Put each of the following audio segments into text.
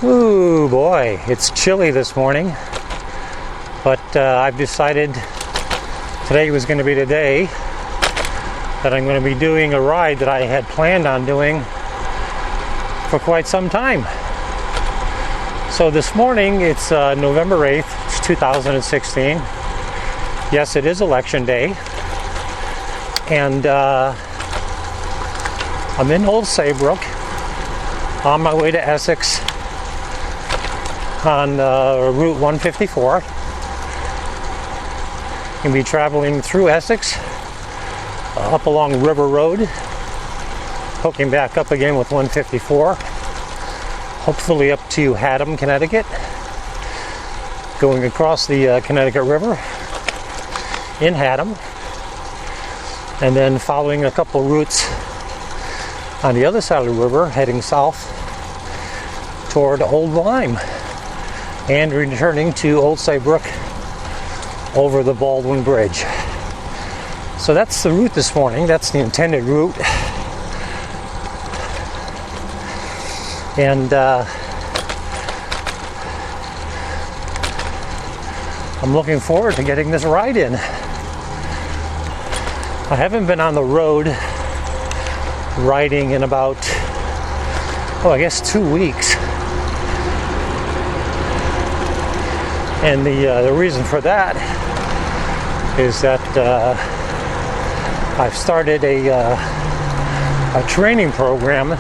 Ooh boy, it's chilly this morning, but I've decided today was going to be the day that I'm going to be doing a ride that I had planned on doing for quite some time. So this morning, it's November 8th, it's 2016. Yes, it is election day, and I'm in Old Saybrook on my way to Essex on Route 154. Going to be traveling through Essex, up along River Road, hooking back up again with 154, hopefully up to Haddam, Connecticut, going across the Connecticut River in Haddam, and then following a couple routes on the other side of the river, heading south toward Old Lyme, and returning to Old Saybrook over the Baldwin Bridge. So that's the route this morning. That's the intended route. And I'm looking forward to getting this ride in. I haven't been on the road riding in about, I guess 2 weeks. And the reason for that is that I've started a training program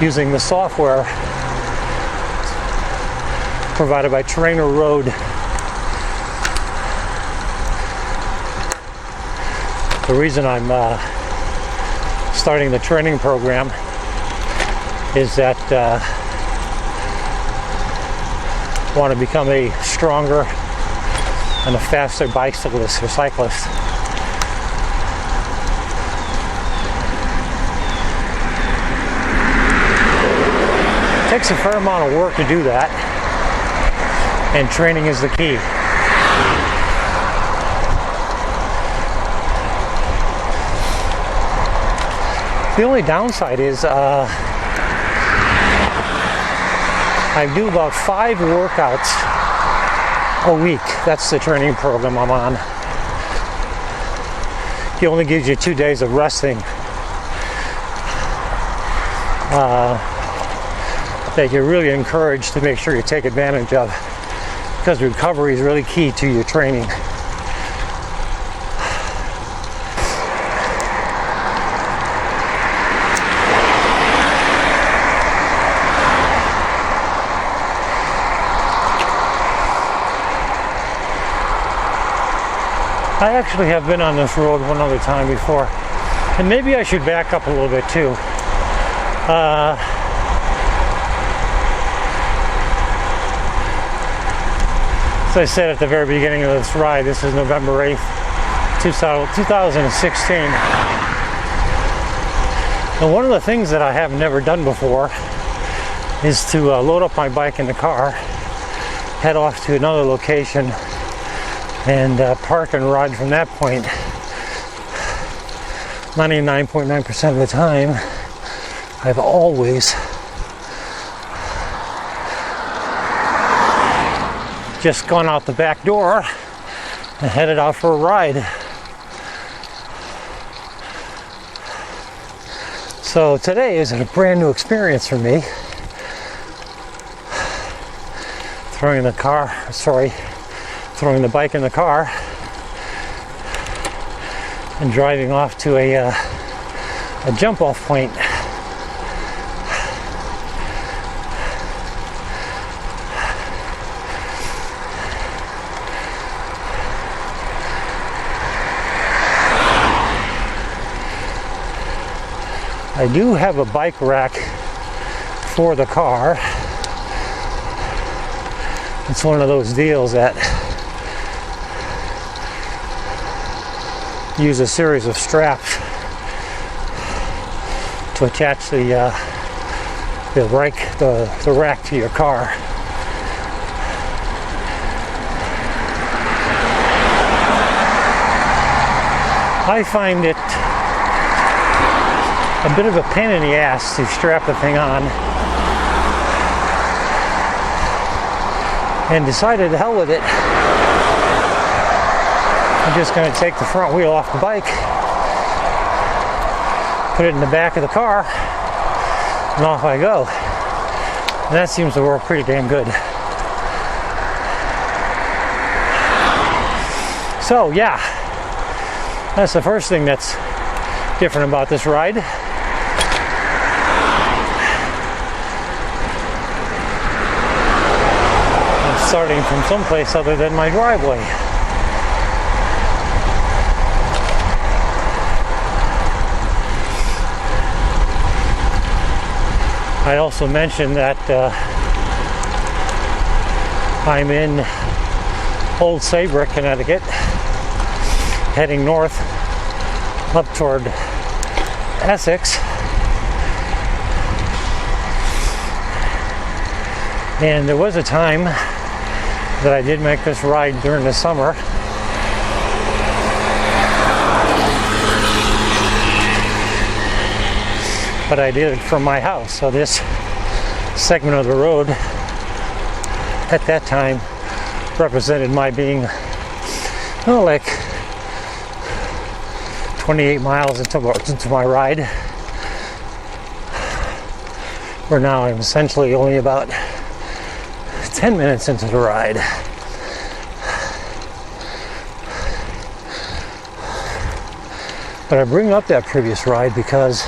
using the software provided by Trainer Road. The reason I'm starting the training program is that I want to become a stronger and a faster bicyclist or cyclist. It takes a fair amount of work to do that, and training is the key. The only downside is I do about 5 workouts a week. That's the training program I'm on. He only gives you 2 days of resting. That you're really encouraged to make sure you take advantage of, because recovery is really key to your training. I actually have been on this road one other time before, and maybe I should back up a little bit too. As I said at the very beginning of this ride, this is November 8th, 2016. And one of the things that I have never done before is to load up my bike in the car, head off to another location, and park and ride from that point. 99.9% of the time, I've always just gone out the back door and headed out for a ride. So today is a brand new experience for me. Throwing the bike in the car and driving off to a jump off point. I do have a bike rack for the car. It's one of those deals that use a series of straps to attach the rack to your car. I find it a bit of a pain in the ass to strap the thing on and decided to hell with it. I'm just going to take the front wheel off the bike, put it in the back of the car, and off I go. And that seems to work pretty damn good. So yeah, that's the first thing that's different about this ride. I'm starting from someplace other than my driveway. I also mentioned that I'm in Old Saybrook, Connecticut, heading north up toward Essex. And there was a time that I did make this ride during the summer. But I did it from my house, so this segment of the road at that time represented my being like 28 miles into my ride, where now I'm essentially only about 10 minutes into the ride. But I bring up that previous ride because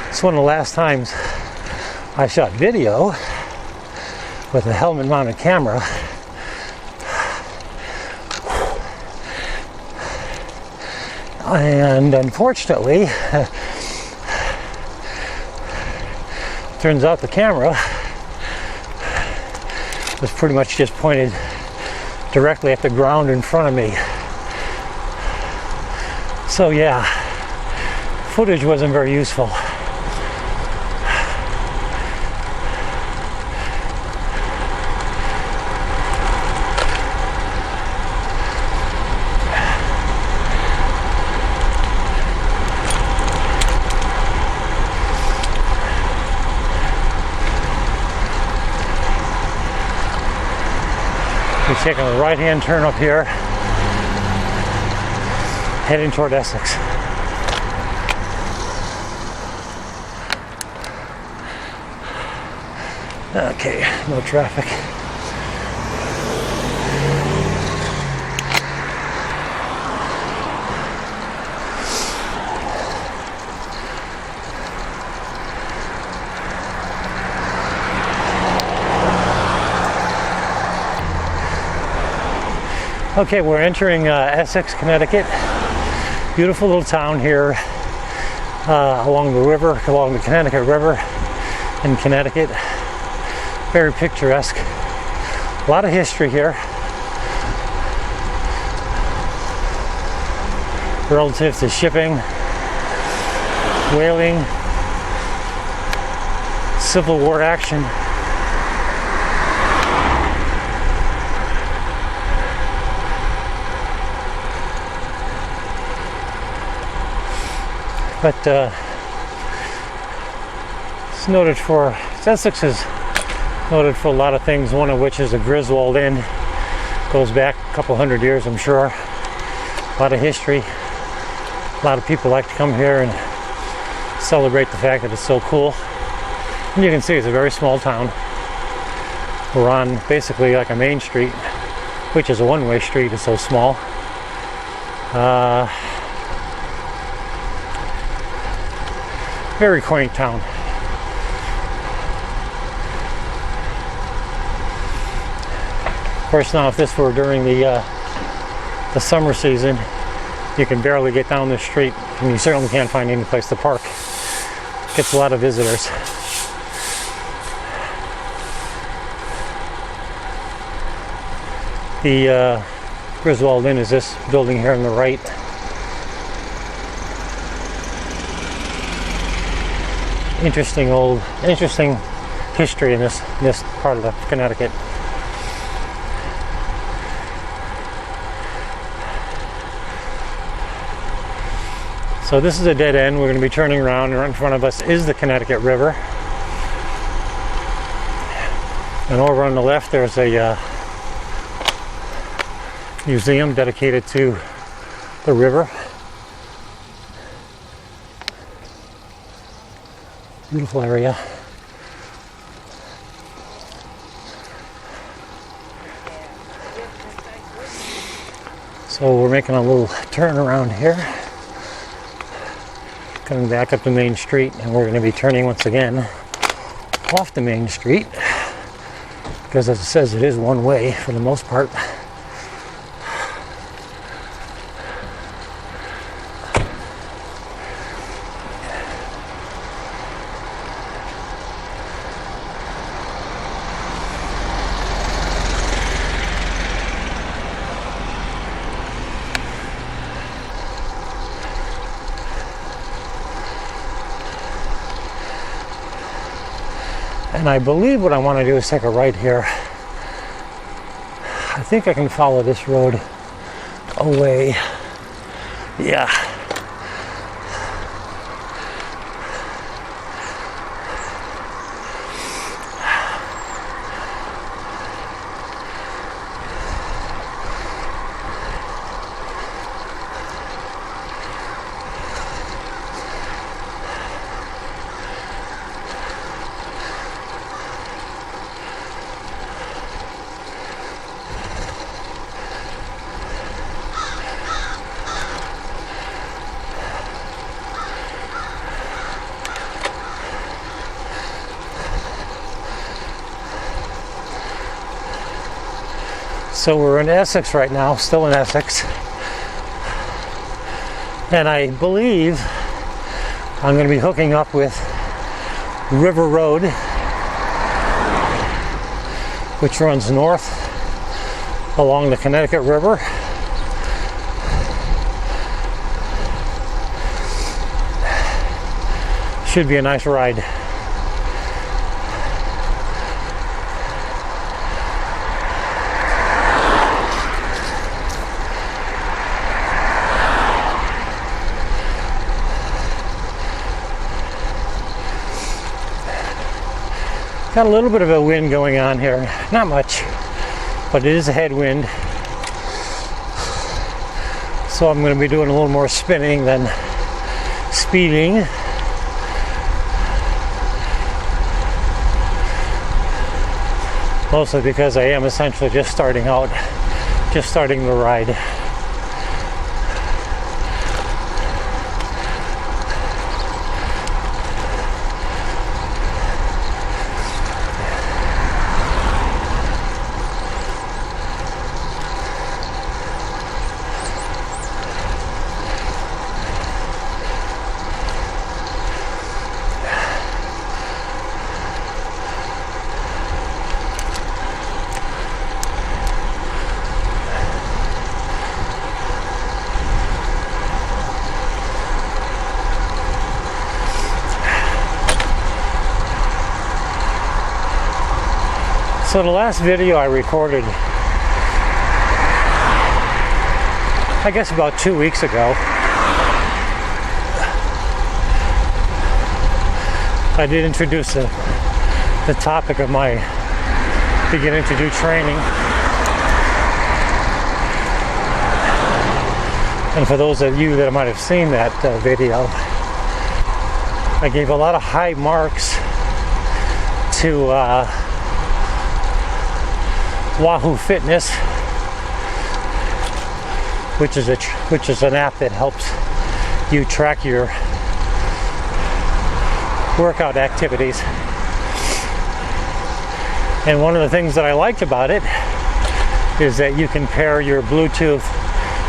it's one of the last times I shot video with a helmet-mounted camera. And unfortunately, turns out the camera was pretty much just pointed directly at the ground in front of me. So yeah, footage wasn't very useful. We're taking a right-hand turn up here, heading toward Essex. Okay, no traffic. Okay, we're entering Essex, Connecticut. Beautiful little town here along the river, along the Connecticut River in Connecticut. Very picturesque. A lot of history here relative to shipping, whaling, Civil War action. But it's noted for, Essex is noted for a lot of things, one of which is the Griswold Inn. Goes back a couple hundred years, I'm sure. A lot of history. A lot of people like to come here and celebrate the fact that it's so cool. And you can see it's a very small town. We're on basically like a main street, which is a one-way street, it's so small. Very quaint town. Of course, now if this were during the summer season, you can barely get down this street, and you certainly can't find any place to park. Gets a lot of visitors. The Griswold Inn is this building here on the right. Interesting history in this part of Connecticut. So this is a dead end. We're going to be turning around, and right in front of us is the Connecticut River. And over on the left there's a museum dedicated to the river. Beautiful area. So we're making a little turn around here, coming back up the main street, and we're going to be turning once again off the main street because, as it says, it is one way for the most part. And I believe what I want to do is take a right here. I think I can follow this road away. Yeah. So we're in Essex right now, still in Essex. And I believe I'm going to be hooking up with River Road, which runs north along the Connecticut River. Should be a nice ride. Got a little bit of a wind going on here, not much, but it is a headwind. So I'm going to be doing a little more spinning than speeding. Mostly because I am essentially just starting the ride. So the last video I recorded, I guess about 2 weeks ago, I did introduce the topic of my beginning to do training. And for those of you that might have seen that video, I gave a lot of high marks to Wahoo Fitness, which is an app that helps you track your workout activities. And one of the things that I liked about it is that you can pair your Bluetooth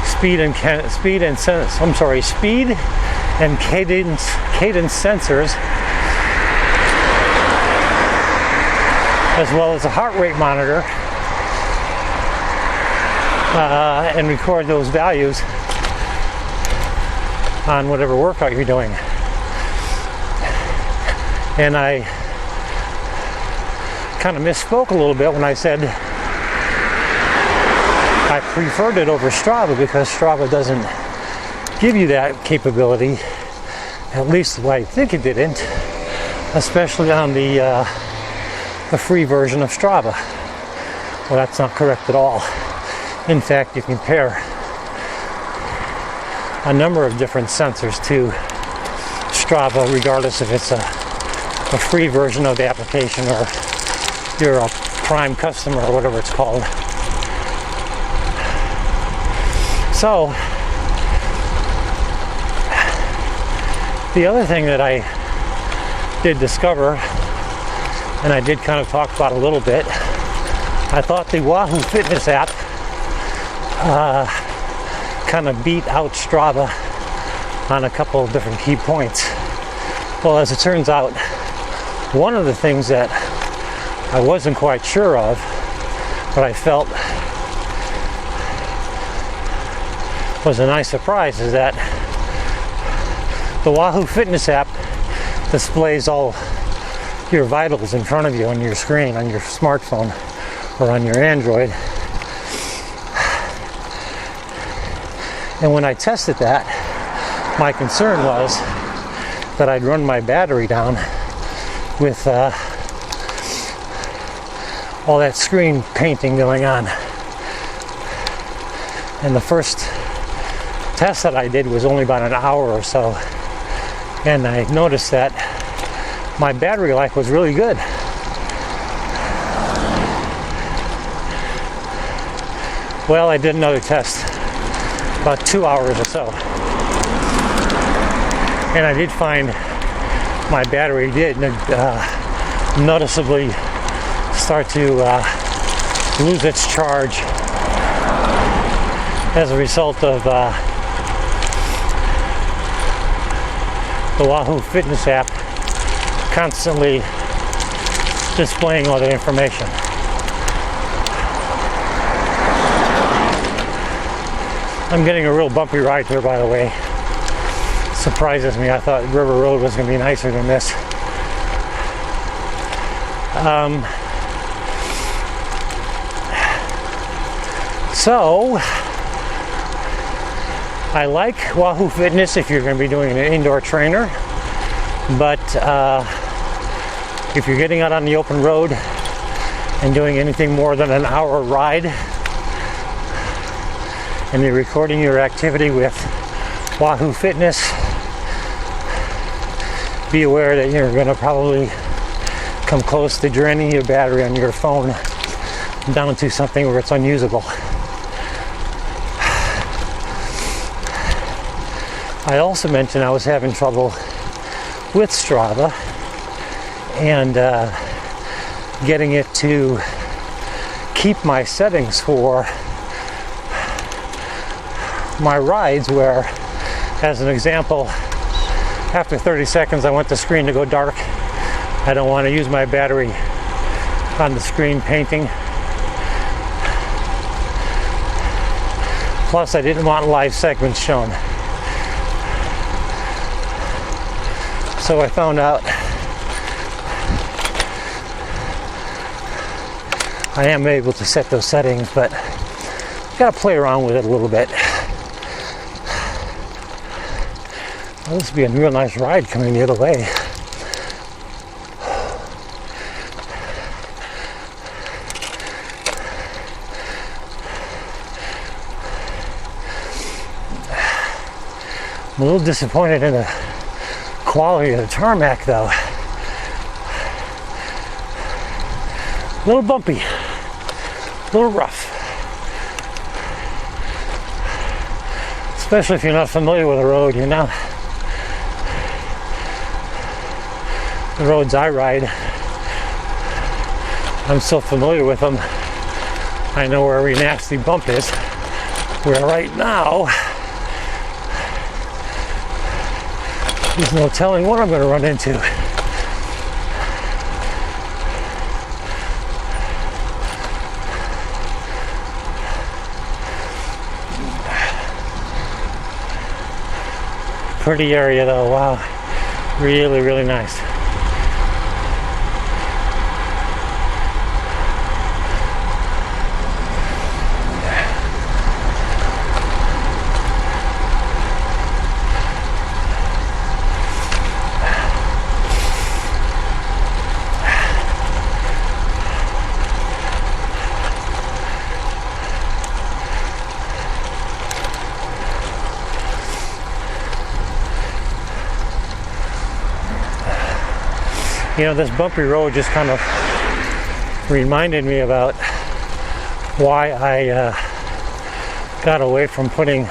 speed and cadence sensors, as well as a heart rate monitor, and record those values on whatever workout you're doing. And I kind of misspoke a little bit when I said I preferred it over Strava, because Strava doesn't give you that capability, at least the way I think it didn't, especially on the a free version of Strava. Well, that's not correct at all. In fact, you can pair a number of different sensors to Strava, regardless if it's a free version of the application or you're a Prime customer or whatever it's called. So, the other thing that I did discover, and I did kind of talk about a little bit, I thought the Wahoo Fitness app kind of beat out Strava on a couple of different key points. Well, as it turns out, one of the things that I wasn't quite sure of, but I felt was a nice surprise, is that the Wahoo Fitness app displays all your vitals in front of you on your screen, on your smartphone or on your Android. And when I tested that, my concern was that I'd run my battery down with all that screen painting going on. And the first test that I did was only about an hour or so, and I noticed that my battery life was really good. Well, I did another test about 2 hours or so, and I did find my battery did noticeably start to lose its charge as a result of the Wahoo Fitness app constantly displaying all the information. I'm getting a real bumpy ride here, by the way. Surprises me. I thought River Road was going to be nicer than this. So, I like Wahoo Fitness if you're going to be doing an indoor trainer, but if you're getting out on the open road and doing anything more than an hour ride, and you're recording your activity with Wahoo Fitness, be aware that you're going to probably come close to draining your battery on your phone down to something where it's unusable. I also mentioned I was having trouble with Strava and getting it to keep my settings for my rides, where, as an example, after 30 seconds I want the screen to go dark. I don't want to use my battery on the screen painting. Plus, I didn't want live segments shown. So I found out I am able to set those settings, but gotta play around with it a little bit. Well, this would be a real nice ride coming the other way. I'm a little disappointed in the quality of the tarmac, though. A little bumpy, a little rough. Especially if you're not familiar with the road, you know. The roads I ride, I'm so familiar with them. I know where every nasty bump is. Where right now, there's no telling what I'm going to run into. Pretty area though, wow. Really, really nice. You know, this bumpy road just kind of reminded me about why I got away from putting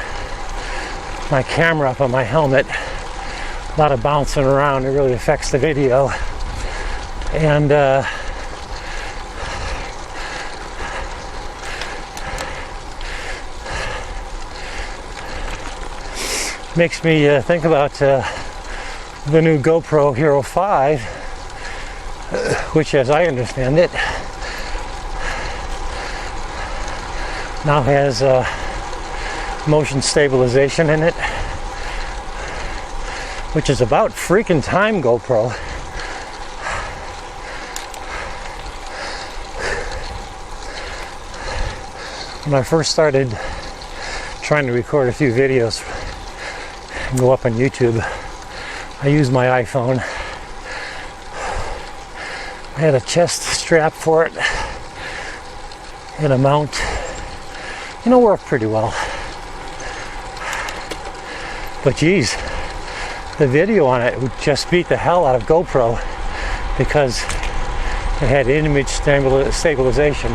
my camera up on my helmet. A lot of bouncing around, it really affects the video. And makes me think about the new GoPro Hero 5, which, as I understand it, now has motion stabilization in it, which is about freaking time, GoPro. When I first started trying to record a few videos and go up on YouTube, I used my iPhone. I had a chest strap for it and a mount. You know, worked pretty well. But geez, the video on it would just beat the hell out of GoPro because it had image stabilization.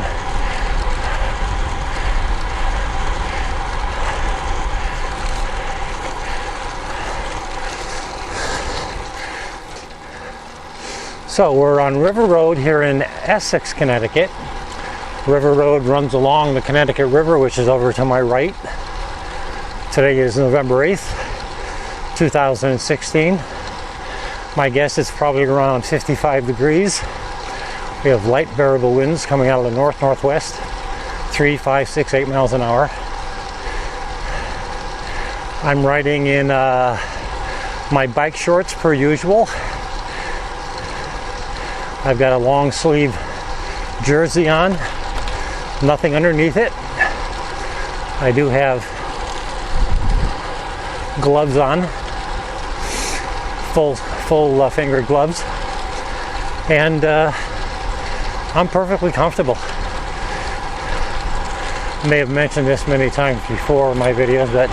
So we're on River Road here in Essex, Connecticut. River Road runs along the Connecticut River, which is over to my right. Today is November 8th, 2016. My guess is probably around 55 degrees. We have light variable winds coming out of the north-northwest, 3, 5, 6, 8 miles an hour. I'm riding in my bike shorts per usual. I've got a long sleeve jersey on, nothing underneath it. I do have gloves on, full finger gloves, and I'm perfectly comfortable. I may have mentioned this many times before in my videos, but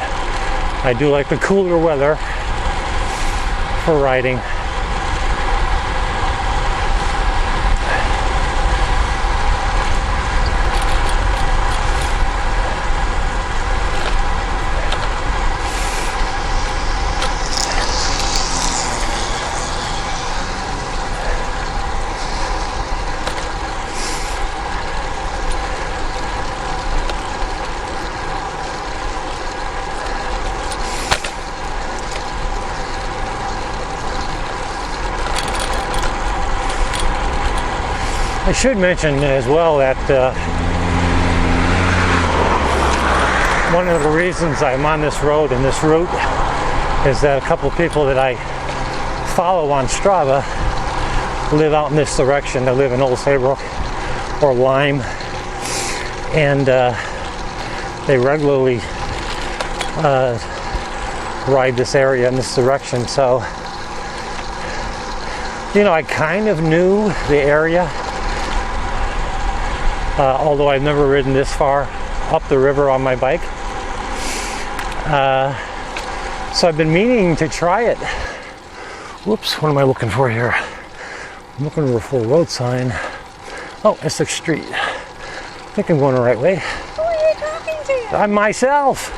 I do like the cooler weather for riding. I should mention as well that one of the reasons I'm on this road and this route is that a couple of people that I follow on Strava live out in this direction. They live in Old Saybrook or Lyme, and they regularly ride this area in this direction. So, you know, I kind of knew the area. Although I've never ridden this far up the river on my bike. So I've been meaning to try it. Whoops, what am I looking for here? I'm looking for a full road sign. Oh, Essex Street. I think I'm going the right way. Who are you talking to? I'm myself.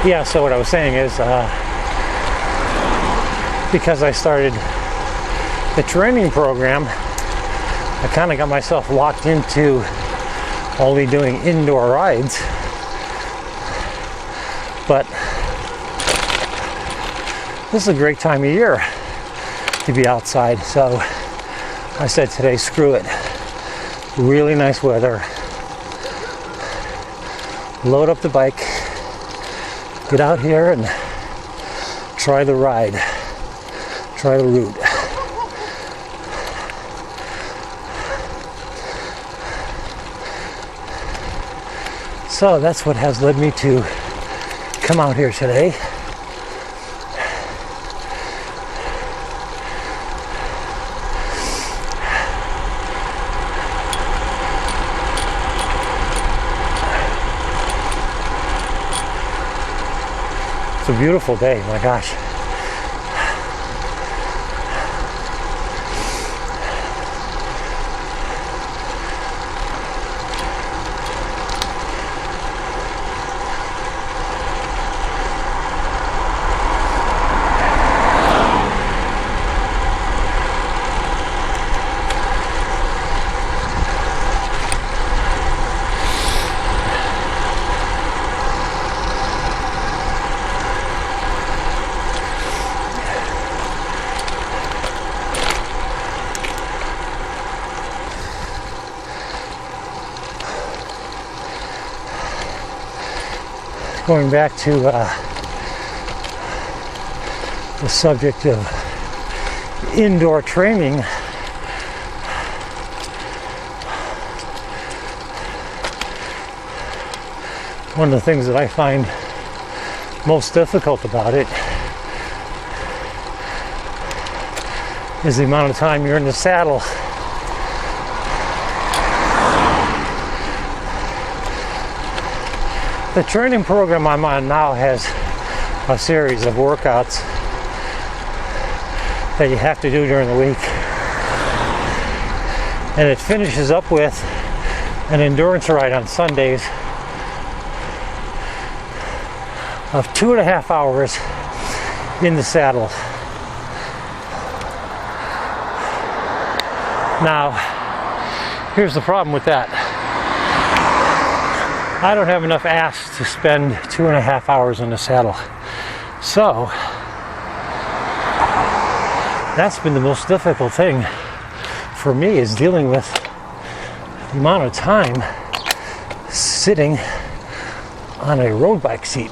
Yeah, so what I was saying is, because I started the training program, I kind of got myself locked into only doing indoor rides. But this is a great time of year to be outside, so I said today, screw it. Really nice weather. Load up the bike. Get out here and try the ride, try the route. So that's what has led me to come out here today. Just a beautiful day, my gosh. Going back to the subject of indoor training, one of the things that I find most difficult about it is the amount of time you're in the saddle. The training program I'm on now has a series of workouts that you have to do during the week. And it finishes up with an endurance ride on Sundays of 2.5 hours in the saddle. Now, here's the problem with that. I don't have enough ass to spend 2.5 hours in the saddle. So, that's been the most difficult thing for me, is dealing with the amount of time sitting on a road bike seat.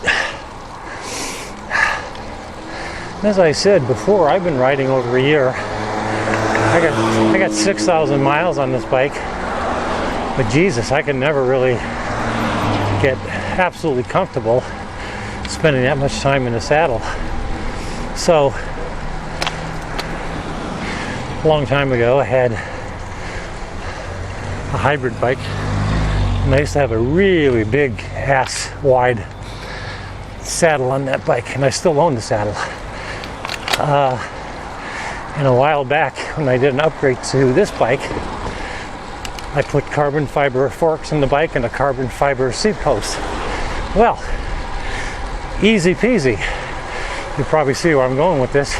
As I said before, I've been riding over a year. I got 6,000 miles on this bike, but Jesus, I can never really get absolutely comfortable spending that much time in the saddle. So, a long time ago, I had a hybrid bike, and I used to have a really big ass wide saddle on that bike, and I still own the saddle. And a while back, when I did an upgrade to this bike, I put carbon fiber forks in the bike and a carbon fiber seat post. Well, easy peasy. You probably see where I'm going with this.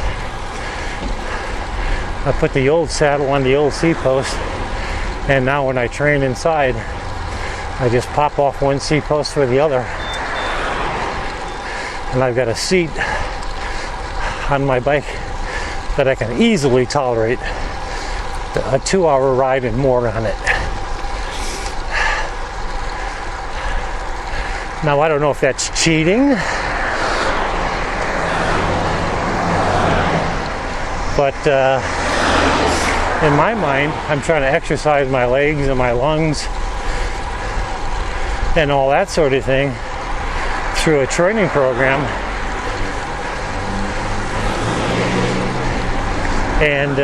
I put the old saddle on the old seat post, and now when I train inside, I just pop off one seat post for the other, and I've got a seat on my bike that I can easily tolerate a 2-hour ride and more on it. Now, I don't know if that's cheating, but in my mind, I'm trying to exercise my legs and my lungs and all that sort of thing through a training program. And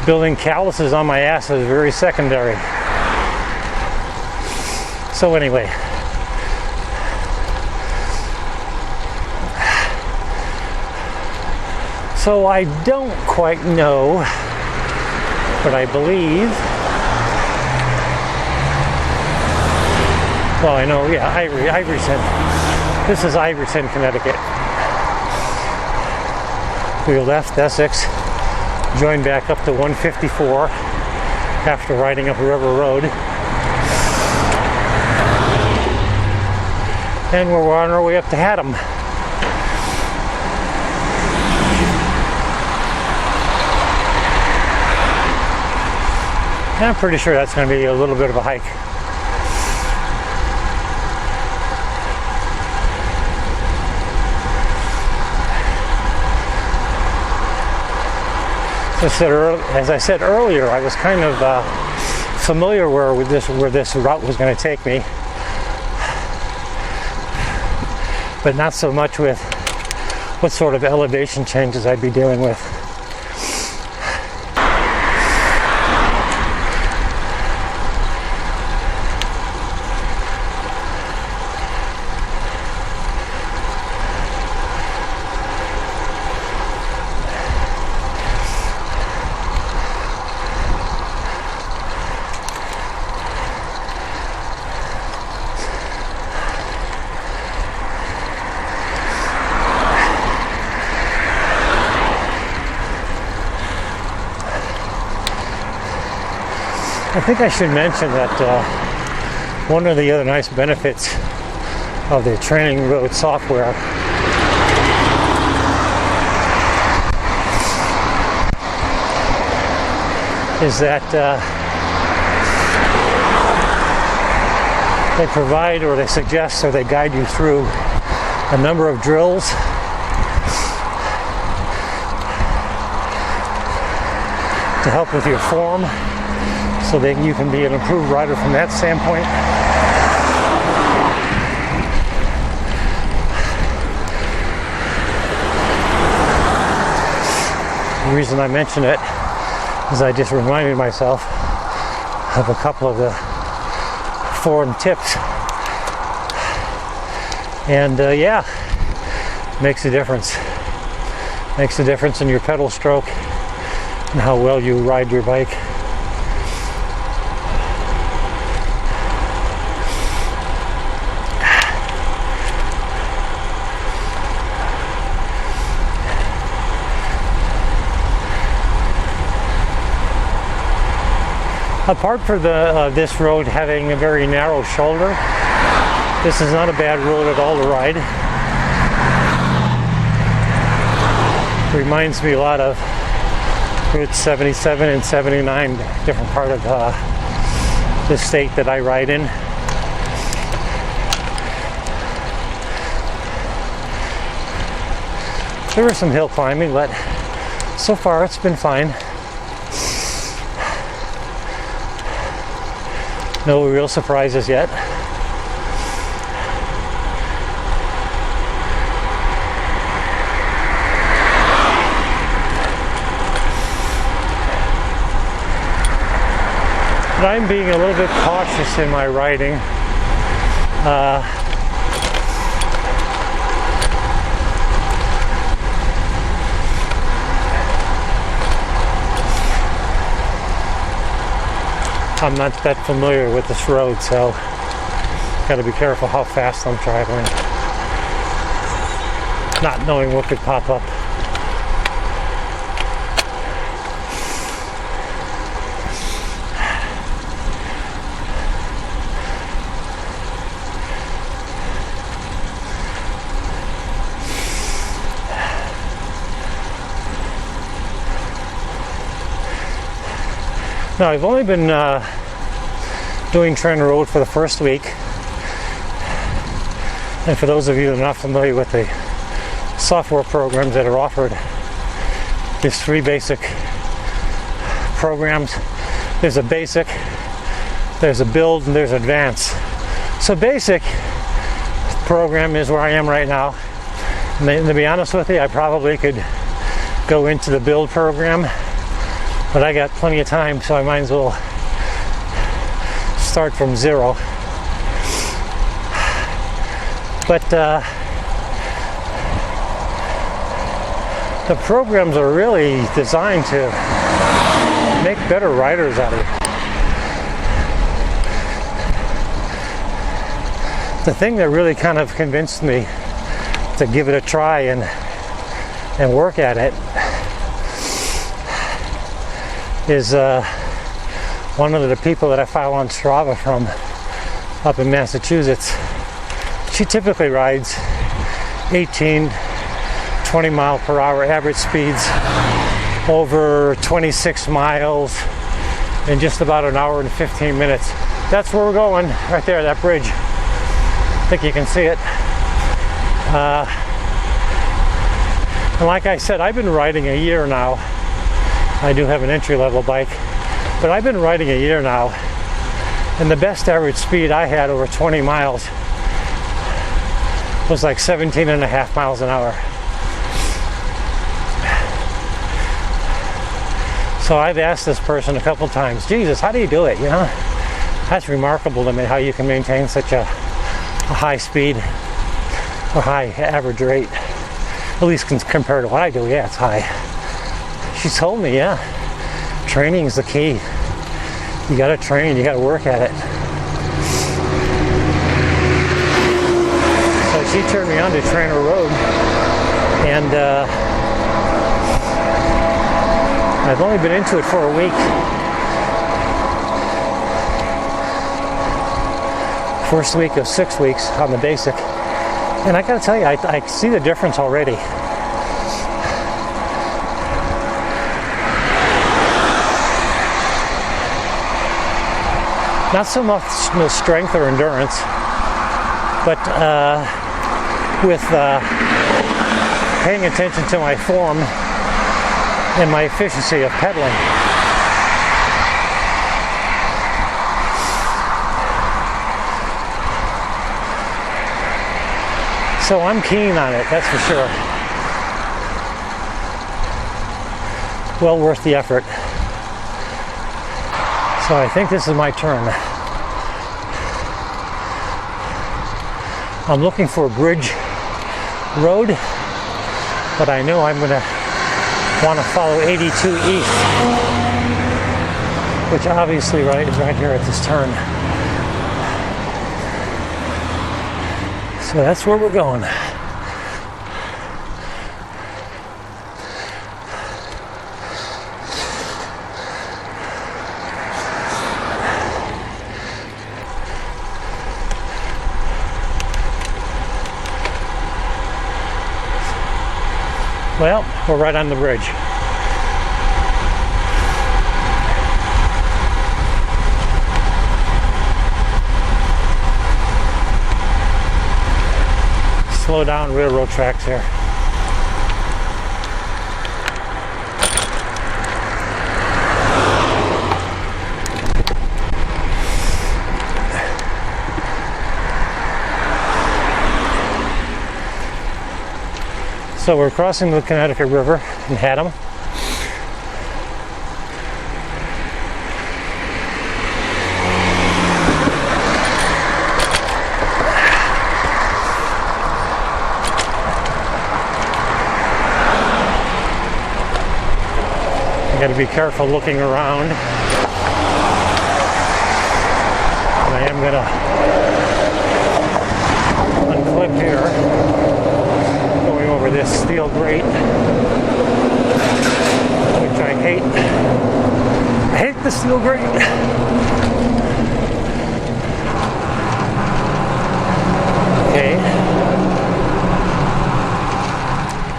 building calluses on my ass is very secondary. So anyway, so I don't quite know, but I believe, well, I know, yeah, Ivyson. This is Ivyson, Connecticut. We left Essex, joined back up to 154 after riding up River Road. And we're on our way up to Haddam. I'm pretty sure that's going to be a little bit of a hike. As I said earlier, I was kind of familiar where this route was going to take me, but not so much with what sort of elevation changes I'd be dealing with. I think I should mention that one of the other nice benefits of the training road software is that they provide, or they suggest, or they guide you through a number of drills to help with your form, so that you can be an improved rider from that standpoint. The reason I mention it is I just reminded myself of a couple of the forum tips, and yeah, makes a difference. Makes a difference in your pedal stroke and how well you ride your bike. Apart from this road having a very narrow shoulder, this is not a bad road at all to ride. It reminds me a lot of Route 77 and 79, different part of the state that I ride in. There was some hill climbing, but so far it's been fine. No real surprises yet. But I'm being a little bit cautious in my riding. I'm not that familiar with this road, so got to be careful how fast I'm traveling, not knowing what could pop up. Now, I've only been doing Trend Road for the first week, and for those of you that are not familiar with the software programs that are offered, there's three basic programs. There's a basic, there's a build, and there's advanced. So basic program is where I am right now. And to be honest with you, I probably could go into the build program, but I got plenty of time, so I might as well start from zero. But the programs are really designed to make better riders out of you. The thing that really kind of convinced me to give it a try and work at it is one of the people that I follow on Strava from up in Massachusetts. She typically rides 18, 20 mile per hour average speeds over 26 miles in just about an hour and 15 minutes. That's where we're going, right there, that bridge. I think you can see it. And like I said, I've been riding a year now. I do have an entry-level bike, but I've been riding a year now, and the best average speed I had over 20 miles was like 17.5 miles an hour. So I've asked this person a couple times, Jesus, how do you do it? You know, that's remarkable to me, how you can maintain such a high speed or high average rate, at least compared to what I do. Yeah, it's high. She told me, yeah, training is the key. You gotta train, you gotta work at it. So she turned me on to Trainer Road, and I've only been into it for a week. First week of 6 weeks on the basic. And I gotta tell you, I see the difference already. Not so much strength or endurance, but with paying attention to my form and my efficiency of pedaling. So I'm keen on it, that's for sure. Well worth the effort. So I think this is my turn. I'm looking for a bridge road, but I know I'm gonna want to follow 82 east, which obviously is right here at this turn. So that's where we're going. Well, we're right on the bridge. Slow down railroad tracks here. So we're crossing the Connecticut River in Haddam. I got to be careful looking around. And I am going to unclip here, going over this steel grate, which I hate. I hate the steel grate. Okay.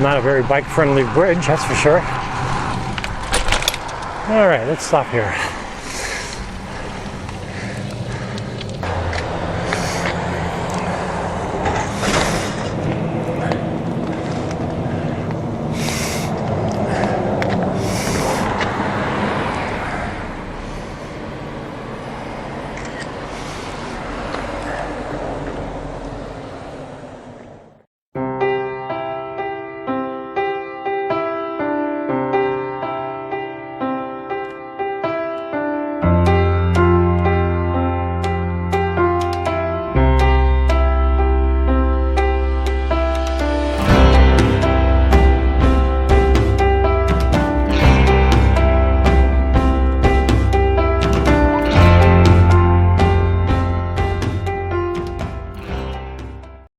Not a very bike-friendly bridge, that's for sure. All right, let's stop here.